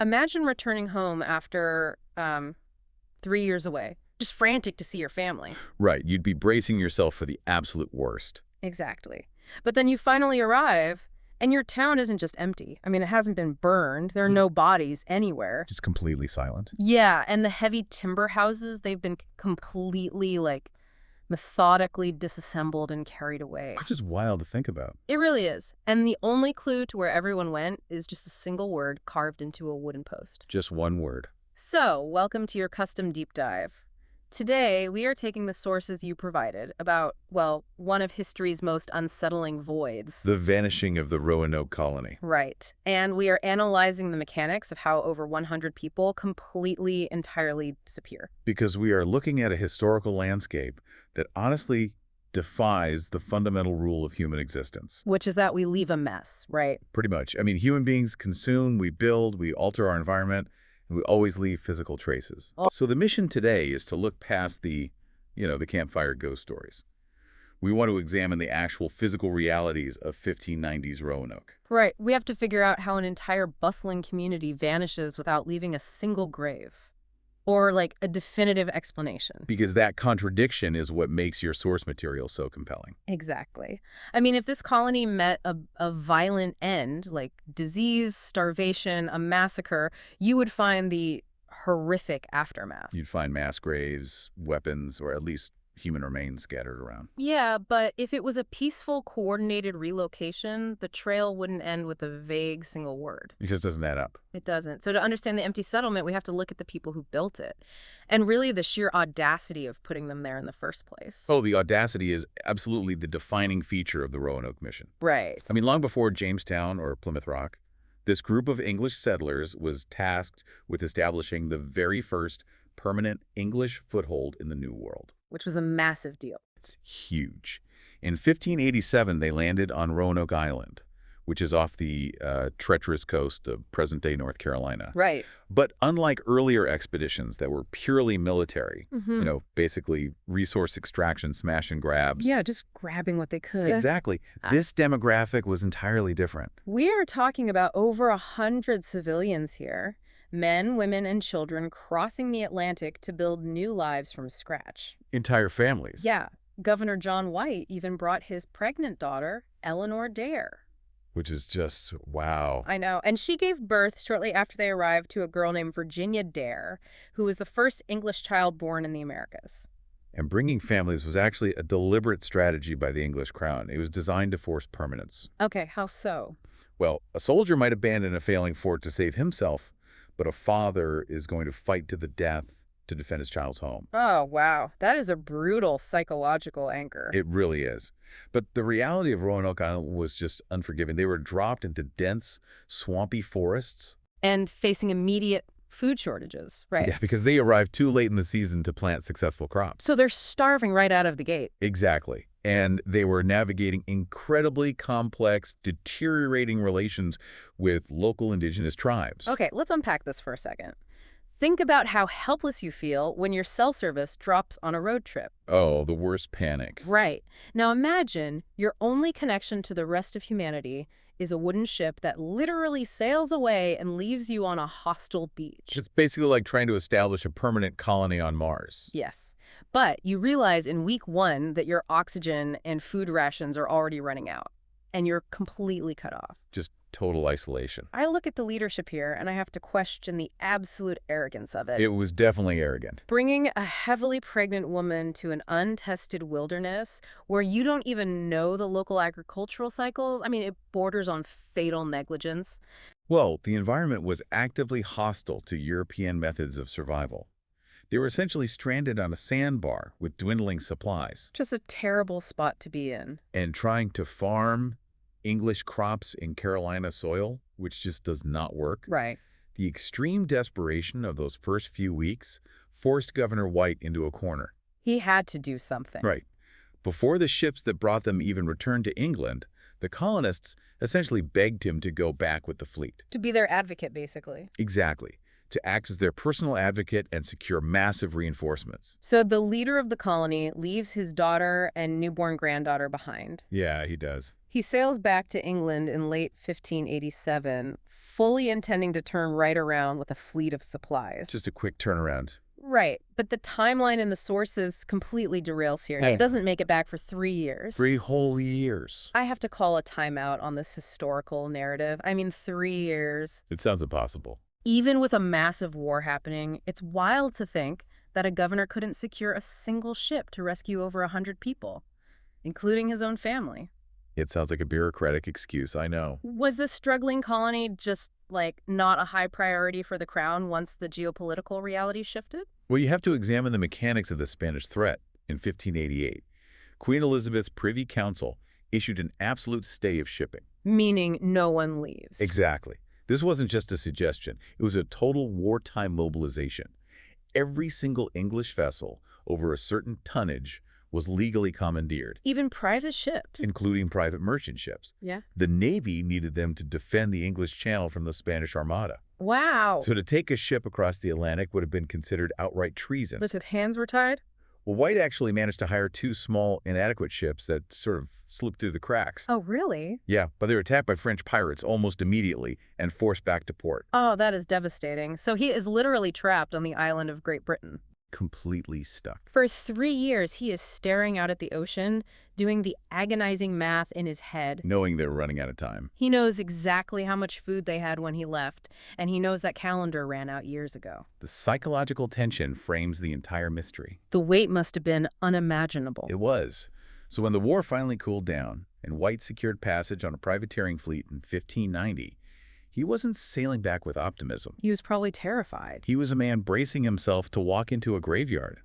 Imagine returning home after 3 years away, just frantic to see your family. Right, you'd be bracing yourself for the absolute worst. Exactly. But then you finally arrive, and your town isn't just empty. I mean, it hasn't been burned. There are no bodies anywhere. Just completely silent. Yeah, and the heavy timber houses, they've been completely, like, methodically disassembled and carried away. Which is wild to think about. It really is. And the only clue to where everyone went is just a single word carved into a wooden post. Just one word. So, welcome to your custom deep dive. Today, we are taking the sources you provided about, well, one of history's most unsettling voids. The vanishing of the Roanoke colony. Right. And we are analyzing the mechanics of how over 100 people completely, entirely disappear. Because we are looking at a historical landscape that honestly defies the fundamental rule of human existence. Which is that we leave a mess, right? Pretty much. I mean, human beings consume, we build, we alter our environment, and we always leave physical traces. Oh. So the mission today is to look past the campfire ghost stories. We want to examine the actual physical realities of 1590s Roanoke. Right. We have to figure out how an entire bustling community vanishes without leaving a single grave. Or, like, a definitive explanation. Because that contradiction is what makes your source material so compelling. Exactly. I mean, if this colony met a violent end, like disease, starvation, a massacre, you would find the horrific aftermath. You'd find mass graves, weapons, or at least human remains scattered around. Yeah, but if it was a peaceful, coordinated relocation, the trail wouldn't end with a vague single word. It just doesn't add up. It doesn't. So to understand the empty settlement, we have to look at the people who built it. And really the sheer audacity of putting them there in the first place. Oh, the audacity is absolutely the defining feature of the Roanoke mission. Right. I mean, long before Jamestown or Plymouth Rock, this group of English settlers was tasked with establishing the very first permanent English foothold in the New World. Which was a massive deal. It's huge. In 1587, they landed on Roanoke Island, which is off the treacherous coast of present-day North Carolina. Right. But unlike earlier expeditions that were purely military, basically resource extraction, smash and grabs. Yeah, just grabbing what they could. Exactly. This demographic was entirely different. We are talking about over 100 civilians here. Men, women, and children crossing the Atlantic to build new lives from scratch. Entire families. Yeah. Governor John White even brought his pregnant daughter, Eleanor Dare. Which is just, wow. I know. And she gave birth shortly after they arrived to a girl named Virginia Dare, who was the first English child born in the Americas. And bringing families was actually a deliberate strategy by the English crown. It was designed to force permanence. Okay, how so? Well, a soldier might abandon a failing fort to save himself, but a father is going to fight to the death to defend his child's home. Oh, wow. That is a brutal psychological anchor. It really is. But the reality of Roanoke Island was just unforgiving. They were dropped into dense, swampy forests. And facing immediate food shortages, right? Yeah, because they arrived too late in the season to plant successful crops. So they're starving right out of the gate. Exactly. And they were navigating incredibly complex, deteriorating relations with local indigenous tribes. Okay, let's unpack this for a second. Think about how helpless you feel when your cell service drops on a road trip. Oh, the worst panic. Right. Now imagine your only connection to the rest of humanity is a wooden ship that literally sails away and leaves you on a hostile beach. It's basically like trying to establish a permanent colony on Mars. Yes. But you realize in week 1 that your oxygen and food rations are already running out, and you're completely cut off. Just total isolation. I look at the leadership here, and I have to question the absolute arrogance of it. It was definitely arrogant. Bringing a heavily pregnant woman to an untested wilderness where you don't even know the local agricultural cycles, I mean, it borders on fatal negligence. Well, the environment was actively hostile to European methods of survival. They were essentially stranded on a sandbar with dwindling supplies. Just a terrible spot to be in. And trying to farm English crops in Carolina soil, which just does not work. Right. The extreme desperation of those first few weeks forced Governor White into a corner. He had to do something. Right. Before the ships that brought them even returned to England, the colonists essentially begged him to go back with the fleet. To be their advocate, basically. Exactly. To act as their personal advocate and secure massive reinforcements. So the leader of the colony leaves his daughter and newborn granddaughter behind. Yeah, he does. He sails back to England in late 1587, fully intending to turn right around with a fleet of supplies. Just a quick turnaround. Right, but the timeline in the sources completely derails here. He doesn't make it back for 3 years. 3 whole years. I have to call a timeout on this historical narrative. I mean, 3 years. It sounds impossible. Even with a massive war happening, it's wild to think that a governor couldn't secure a single ship to rescue over 100 people, including his own family. It sounds like a bureaucratic excuse, I know. Was this struggling colony just, like, not a high priority for the crown once the geopolitical reality shifted? Well, you have to examine the mechanics of the Spanish threat. In 1588, Queen Elizabeth's Privy Council issued an absolute stay of shipping. Meaning no one leaves. Exactly. This wasn't just a suggestion. It was a total wartime mobilization. Every single English vessel over a certain tonnage was legally commandeered. Even private ships. Including private merchant ships. Yeah. The Navy needed them to defend the English Channel from the Spanish Armada. Wow. So to take a ship across the Atlantic would have been considered outright treason. But his hands were tied? Well, White actually managed to hire 2 small, inadequate ships that sort of slipped through the cracks. Oh, really? Yeah, but they were attacked by French pirates almost immediately and forced back to port. Oh, that is devastating. So he is literally trapped on the island of Great Britain. Completely stuck. For 3 years, he is staring out at the ocean, doing the agonizing math in his head. Knowing they were running out of time. He knows exactly how much food they had when he left, and he knows that calendar ran out years ago. The psychological tension frames the entire mystery. The weight must have been unimaginable. It was. So when the war finally cooled down and White secured passage on a privateering fleet in 1590, he wasn't sailing back with optimism. He was probably terrified. He was a man bracing himself to walk into a graveyard.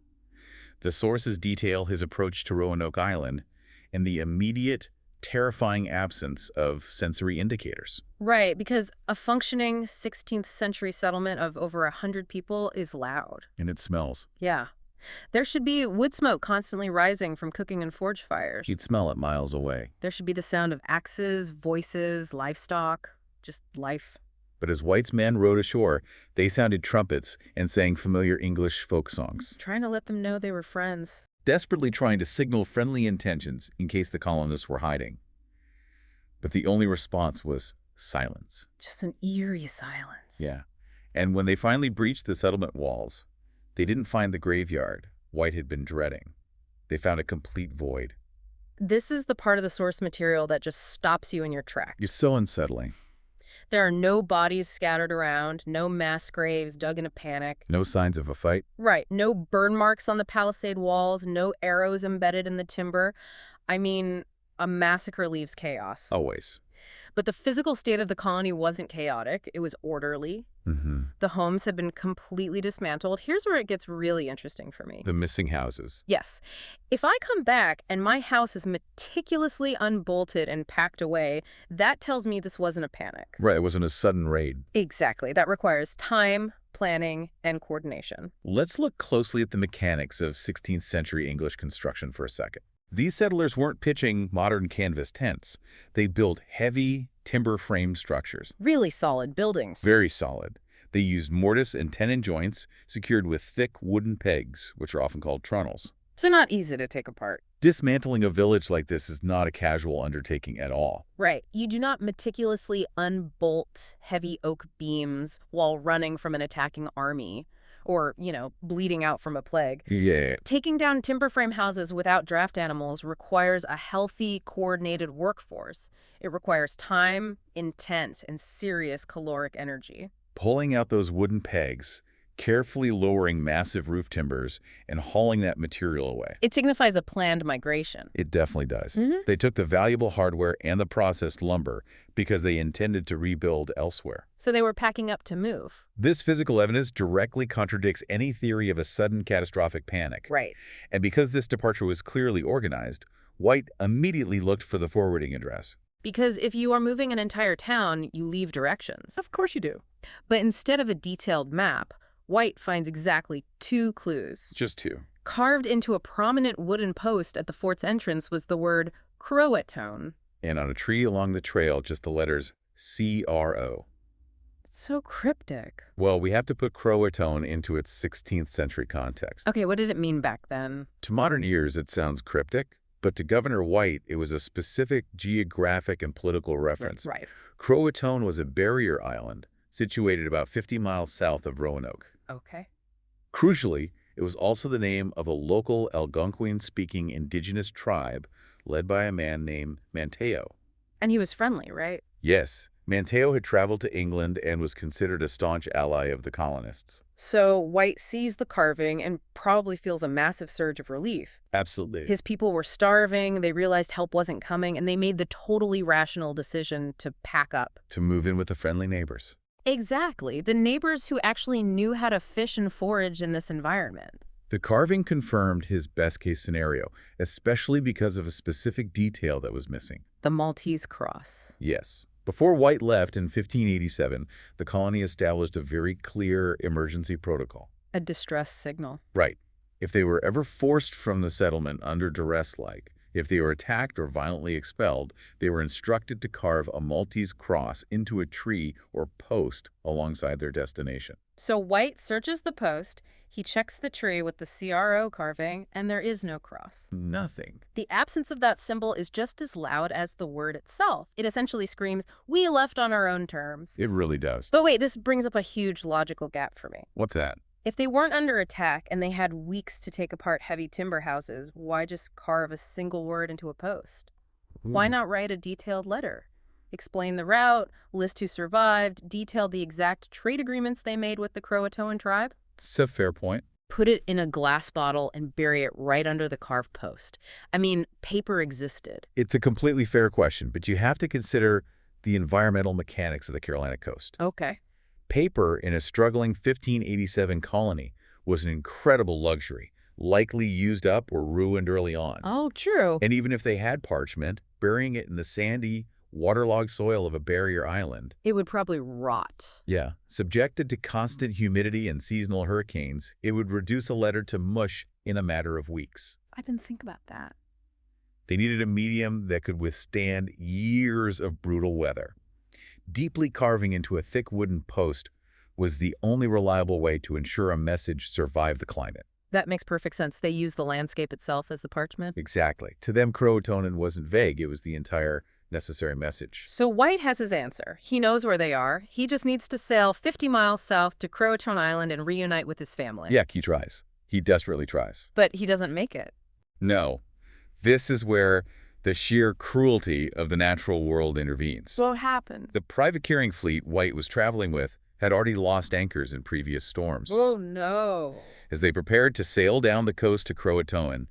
The sources detail his approach to Roanoke Island and the immediate, terrifying absence of sensory indicators. Right, because a functioning 16th century settlement of over 100 people is loud. And it smells. Yeah. There should be wood smoke constantly rising from cooking and forge fires. You'd smell it miles away. There should be the sound of axes, voices, livestock, just life. But as White's men rowed ashore, they sounded trumpets and sang familiar English folk songs, Trying to let them know they were friends. desperately trying to signal friendly intentions in case the colonists were hiding. But the only response was silence. Just an eerie silence. Yeah. And when they finally breached the settlement walls, they didn't find the graveyard White had been dreading. They found a complete void. This is the part of the source material that just stops you in your tracks. It's so unsettling. There are no bodies scattered around, no mass graves dug in a panic. No signs of a fight. Right, no burn marks on the palisade walls, no arrows embedded in the timber. I mean, a massacre leaves chaos. Always. But the physical state of the colony wasn't chaotic. It was orderly. The homes had been completely dismantled. Here's where it gets really interesting for me. The missing houses. Yes. If I come back and my house is meticulously unbolted and packed away, that tells me this wasn't a panic. Right, it wasn't a sudden raid. Exactly. That requires time, planning, and coordination. Let's look closely at the mechanics of 16th century English construction for a second. These settlers weren't pitching modern canvas tents. They built heavy, timber-framed structures. Really solid buildings. Very solid. They used mortise and tenon joints secured with thick wooden pegs, which are often called trunnels. So not easy to take apart. Dismantling a village like this is not a casual undertaking at all. Right. You do not meticulously unbolt heavy oak beams while running from an attacking army or, bleeding out from a plague. Yeah. Taking down timber frame houses without draft animals requires a healthy, coordinated workforce. It requires time, intent, and serious caloric energy. Pulling out those wooden pegs, carefully lowering massive roof timbers, and hauling that material away. It signifies a planned migration. It definitely does. They took the valuable hardware and the processed lumber because they intended to rebuild elsewhere. So they were packing up to move. This physical evidence directly contradicts any theory of a sudden catastrophic panic. Right. And because this departure was clearly organized, White immediately looked for the forwarding address. Because if you are moving an entire town, you leave directions. Of course you do. But instead of a detailed map, White finds exactly 2 clues. Just 2. Carved into a prominent wooden post at the fort's entrance was the word CROATOAN. And on a tree along the trail, just the letters CRO. It's so cryptic. Well, we have to put CROATOAN into its 16th century context. Okay, what did it mean back then? To modern ears, it sounds cryptic, But to Governor White, it was a specific geographic and political Right, reference. right. CROATOAN was a barrier island situated about 50 miles south of Roanoke. Okay. Crucially, it was also the name of a local Algonquin-speaking indigenous tribe led by a man named Manteo. And he was friendly, right? Yes, Manteo had traveled to England and was considered a staunch ally of the colonists. So White sees the carving and probably feels a massive surge of relief. Absolutely. His people were starving, they realized help wasn't coming, and they made the totally rational decision to pack up. To move in with the friendly neighbors. Exactly. The neighbors who actually knew how to fish and forage in this environment. The carving confirmed his best-case scenario, especially because of a specific detail that was missing. The Maltese cross. Yes. Before White left in 1587, the colony established a very clear emergency protocol. A distress signal. Right. If they were ever forced from the settlement under duress, like if they were attacked or violently expelled, they were instructed to carve a Maltese cross into a tree or post alongside their destination. So White searches the post, he checks the tree with the CRO carving, and there is no cross. Nothing. The absence of that symbol is just as loud as the word itself. It essentially screams, "We left on our own terms." It really does. But wait, this brings up a huge logical gap for me. What's that? If they weren't under attack and they had weeks to take apart heavy timber houses, why just carve a single word into a post? Why not write a detailed letter? Explain the route, list who survived, detail the exact trade agreements they made with the Croatoan tribe? It's a fair point. Put it in a glass bottle and bury it right under the carved post. I mean, paper existed. It's a completely fair question, but you have to consider the environmental mechanics of the Carolina coast. Okay. Paper in a struggling 1587 colony was an incredible luxury, likely used up or ruined early on. Oh, true. And even if they had parchment, burying it in the sandy, waterlogged soil of a barrier island. It would probably rot. Yeah. Subjected to constant humidity and seasonal hurricanes, it would reduce a letter to mush in a matter of weeks. I didn't think about that. They needed a medium that could withstand years of brutal weather. Deeply carving into a thick wooden post was the only reliable way to ensure a message survived the climate. That makes perfect sense. They used the landscape itself as the parchment. Exactly. To them, Croatoan wasn't vague. It was the entire necessary message. So White has his answer. He knows where they are. He just needs to sail 50 miles south to Croatoan Island and reunite with his family. Yeah, he tries. He desperately tries. But he doesn't make it. No. This is where the sheer cruelty of the natural world intervenes. What happened? The privateering fleet White was traveling with had already lost anchors in previous storms. Oh, no. As they prepared to sail down the coast to Croatoan,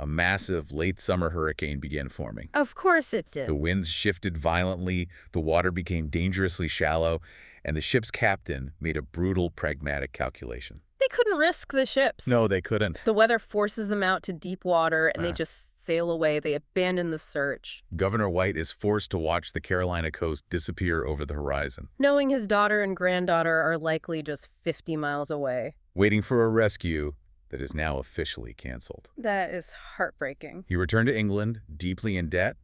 a massive late summer hurricane began forming. Of course it did. The winds shifted violently, the water became dangerously shallow, and the ship's captain made a brutal, pragmatic calculation. They couldn't risk the ships. No, they couldn't. The weather forces them out to deep water, and they just sail away. They abandon the search. Governor White is forced to watch the Carolina coast disappear over the horizon, knowing his daughter and granddaughter are likely just 50 miles away. waiting for a rescue that is now officially canceled. That is heartbreaking. He returned to England, deeply in debt,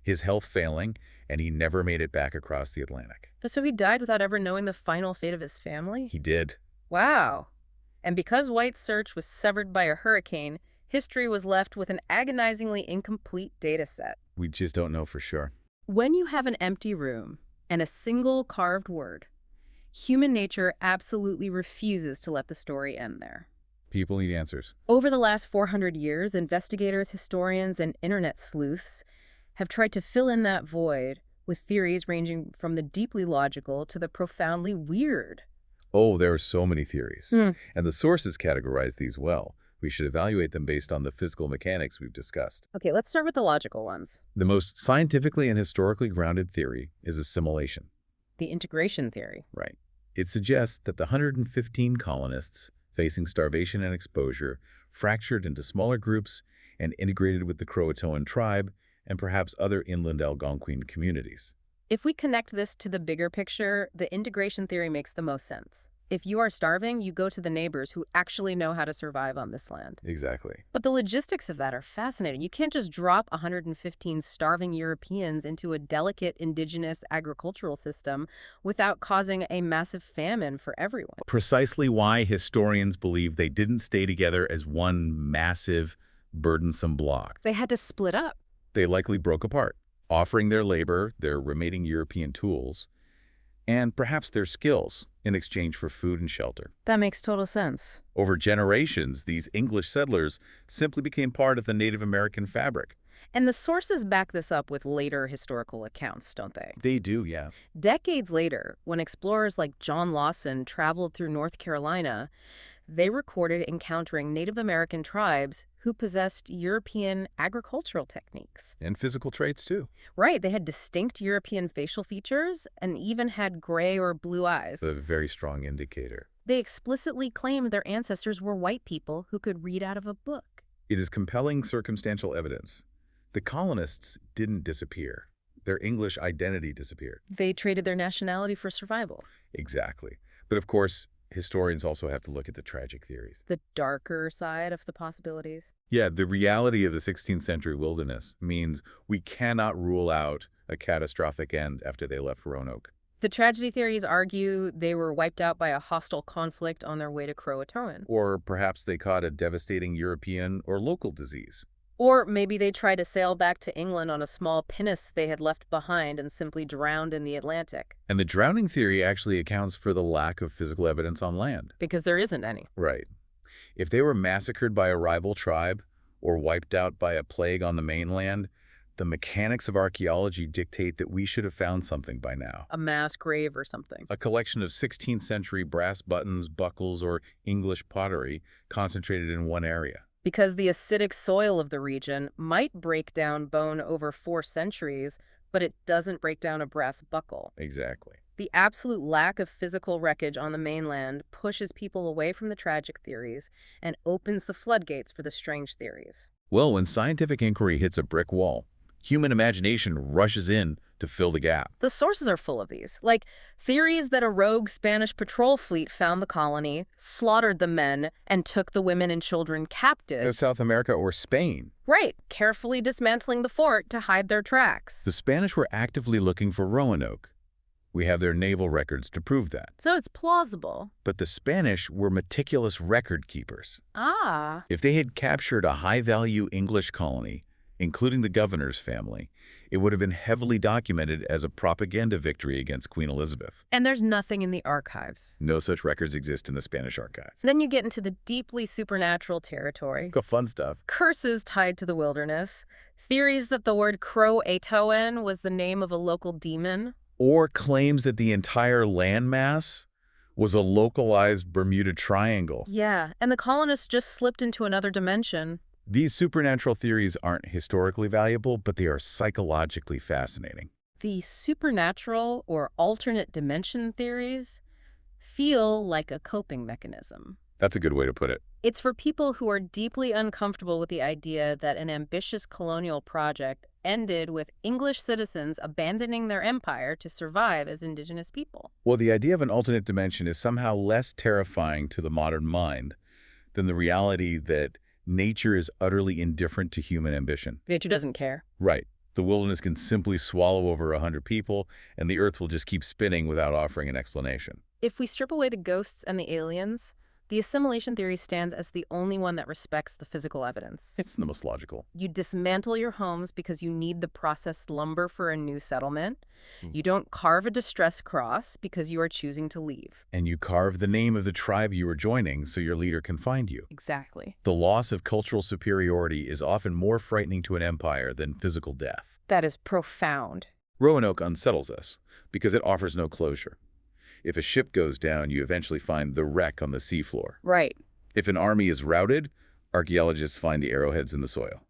his health failing, and he never made it back across the Atlantic. So he died without ever knowing the final fate of his family? He did. Wow. And because White's search was severed by a hurricane, history was left with an agonizingly incomplete data set. We just don't know for sure. When you have an empty room and a single carved word, human nature absolutely refuses to let the story end there. People need answers. Over the last 400 years, investigators, historians, and internet sleuths have tried to fill in that void with theories ranging from the deeply logical to the profoundly weird. Oh, there are so many theories. And the sources categorize these well. We should evaluate them based on the physical mechanics we've discussed. Okay, let's start with the logical ones. The most scientifically and historically grounded theory is assimilation. The integration theory. Right. It suggests that the 115 colonists facing starvation and exposure fractured into smaller groups and integrated with the Croatoan tribe and perhaps other inland Algonquin communities. If we connect this to the bigger picture, the integration theory makes the most sense. If you are starving, you go to the neighbors who actually know how to survive on this land. Exactly. But the logistics of that are fascinating. You can't just drop 115 starving Europeans into a delicate indigenous agricultural system without causing a massive famine for everyone. Precisely why historians believe they didn't stay together as one massive, burdensome block. They had to split up. They likely broke apart, offering their labor, their remaining European tools, and perhaps their skills in exchange for food and shelter. That makes total sense. Over generations, these English settlers simply became part of the Native American fabric. And the sources back this up with later historical accounts, don't they? They do, yeah. Decades later, when explorers like John Lawson traveled through North Carolina, they recorded encountering Native American tribes who possessed European agricultural techniques. And physical traits, too. Right, they had distinct European facial features and even had gray or blue eyes. A very strong indicator. They explicitly claimed their ancestors were white people who could read out of a book. It is compelling circumstantial evidence. The colonists didn't disappear. Their English identity disappeared. They traded their nationality for survival. Exactly. But of course, historians also have to look at the tragic theories. The darker side of the possibilities. Yeah, the reality of the 16th century wilderness means we cannot rule out a catastrophic end after they left Roanoke. The tragedy theories argue they were wiped out by a hostile conflict on their way to CROATOAN. Or perhaps they caught a devastating European or local disease. Or maybe they tried to sail back to England on a small pinnace they had left behind and simply drowned in the Atlantic. And the drowning theory actually accounts for the lack of physical evidence on land. Because there isn't any. Right. If they were massacred by a rival tribe or wiped out by a plague on the mainland, the mechanics of archaeology dictate that we should have found something by now. A mass grave or something. A collection of 16th century brass buttons, buckles, or English pottery concentrated in one area. Because the acidic soil of the region might break down bone over 4 centuries, but it doesn't break down a brass buckle. Exactly. The absolute lack of physical wreckage on the mainland pushes people away from the tragic theories and opens the floodgates for the strange theories. Well, when scientific inquiry hits a brick wall, human imagination rushes in to fill the gap. The sources are full of these, like theories that a rogue Spanish patrol fleet found the colony, slaughtered the men, and took the women and children captive. South America or Spain. Right, carefully dismantling the fort to hide their tracks. The Spanish were actively looking for Roanoke. We have their naval records to prove that. So it's plausible. But the Spanish were meticulous record keepers. Ah. If they had captured a high-value English colony, including the governor's family, it would have been heavily documented as a propaganda victory against Queen Elizabeth. And there's nothing in the archives. No such records exist in the Spanish archives. Then you get into the deeply supernatural territory. Go fun stuff. Curses tied to the wilderness. Theories that the word CROATOAN was the name of a local demon. Or claims that the entire landmass was a localized Bermuda Triangle. Yeah, and the colonists just slipped into another dimension. These supernatural theories aren't historically valuable, but they are psychologically fascinating. The supernatural or alternate dimension theories feel like a coping mechanism. That's a good way to put it. It's for people who are deeply uncomfortable with the idea that an ambitious colonial project ended with English citizens abandoning their empire to survive as Indigenous people. Well, the idea of an alternate dimension is somehow less terrifying to the modern mind than the reality that nature is utterly indifferent to human ambition. Nature doesn't care. Right. The wilderness can simply swallow over 100 people, and the earth will just keep spinning without offering an explanation. If we strip away the ghosts and the aliens, the assimilation theory stands as the only one that respects the physical evidence. It's the most logical. You dismantle your homes because you need the processed lumber for a new settlement. You don't carve a distress cross because you are choosing to leave. And you carve the name of the tribe you are joining so your leader can find you. Exactly. The loss of cultural superiority is often more frightening to an empire than physical death. That is profound. Roanoke unsettles us because it offers no closure. If a ship goes down, you eventually find the wreck on the seafloor. Right. If an army is routed, archaeologists find the arrowheads in the soil.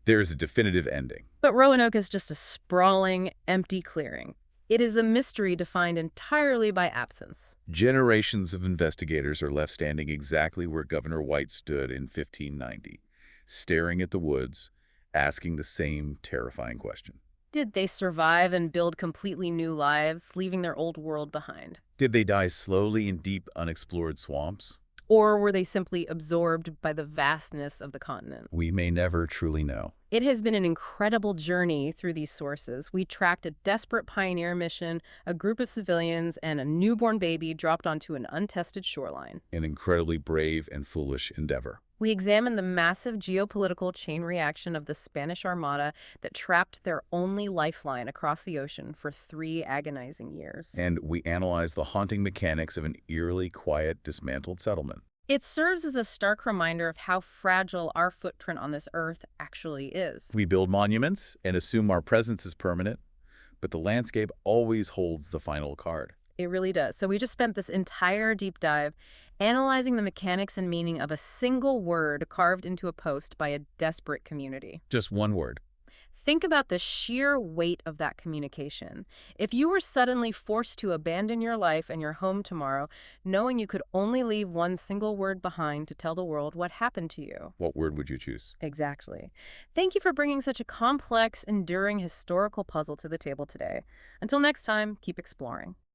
There is a definitive ending. But Roanoke is just a sprawling, empty clearing. It is a mystery defined entirely by absence. Generations of investigators are left standing exactly where Governor White stood in 1590, staring at the woods, asking the same terrifying question. Did they survive and build completely new lives, leaving their old world behind? Did they die slowly in deep, unexplored swamps? Or were they simply absorbed by the vastness of the continent? We may never truly know. It has been an incredible journey through these sources. We tracked a desperate pioneer mission, a group of civilians, and a newborn baby dropped onto an untested shoreline. An incredibly brave and foolish endeavor. We examined the massive geopolitical chain reaction of the Spanish Armada that trapped their only lifeline across the ocean for 3 agonizing years. And we analyzed the haunting mechanics of an eerily quiet, dismantled settlement. It serves as a stark reminder of how fragile our footprint on this earth actually is. We build monuments and assume our presence is permanent, but the landscape always holds the final card. It really does. So we just spent this entire deep dive analyzing the mechanics and meaning of a single word carved into a post by a desperate community. Just one word. Think about the sheer weight of that communication. If you were suddenly forced to abandon your life and your home tomorrow, knowing you could only leave one single word behind to tell the world what happened to you. What word would you choose? Exactly. Thank you for bringing such a complex, enduring historical puzzle to the table today. Until next time, keep exploring.